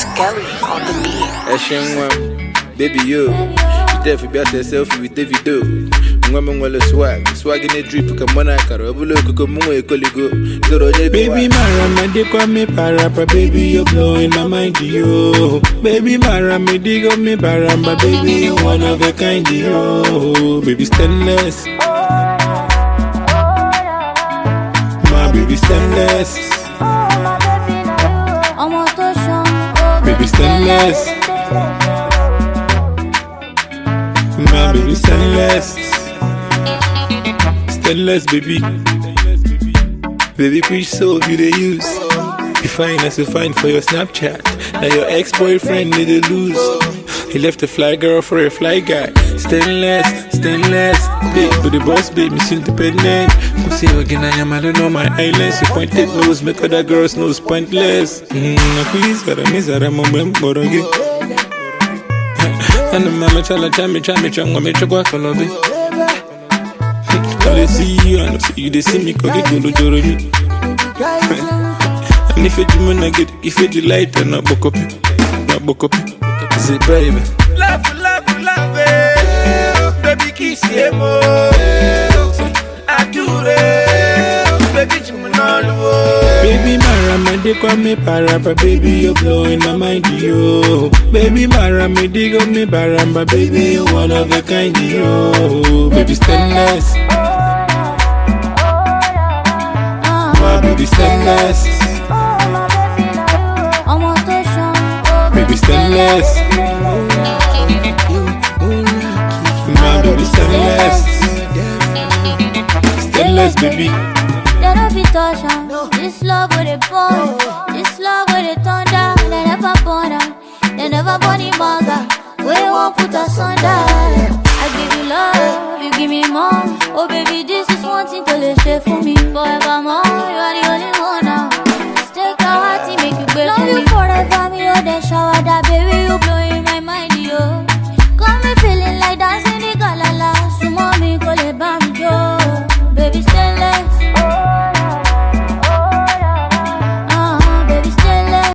Skelly on the beat. Baby, you definitely be selfie with Davido. Woman will swag in a drip, come on, I can't look, come on, a colleague. Baby, Mara, they call me Parapa, baby, you're blowing my mind, yo. Baby, Mara, me dig me Paramba, baby, you one of a kind, yo. Baby, stainless. My baby, stainless. Baby, stainless. My baby, stainless. Stainless, baby. Baby, which soap you they use? You find us to find for your Snapchat. Now your ex-boyfriend need to lose. He left a fly girl for a fly guy. Stainless, stainless. Big but the boss, baby, Miss Independent. Come see you again, I don't know my eyelids. You pointed nose, make other girls nose pointless. Please, but I miss that I'm a member again. And the mama chala chami me chokwa kolobi. I see you and see you, they see me cause they go to Joroji. And if you wanna get, if you light and not book up, say baby. Love, baby kiss you more. I do it, baby Baby Mara, they call me Parapa, baby, you're blowing my mind, yo. Baby Mara, dig on me Paramba, baby, you one of a kind, yo. Baby stainless. My baby stainless. Baby stainless. My baby stainless. Stainless, baby. They don't be touch on. This love with a bone, this love with a thunder. They never born on, they never born in manga. We won't put us under. I give you love, you give me more. Oh baby, this is one thing to let's share for me forevermore. You are the only one now. Just take our heart and make you better. Love you forever, me oh they shower that baby.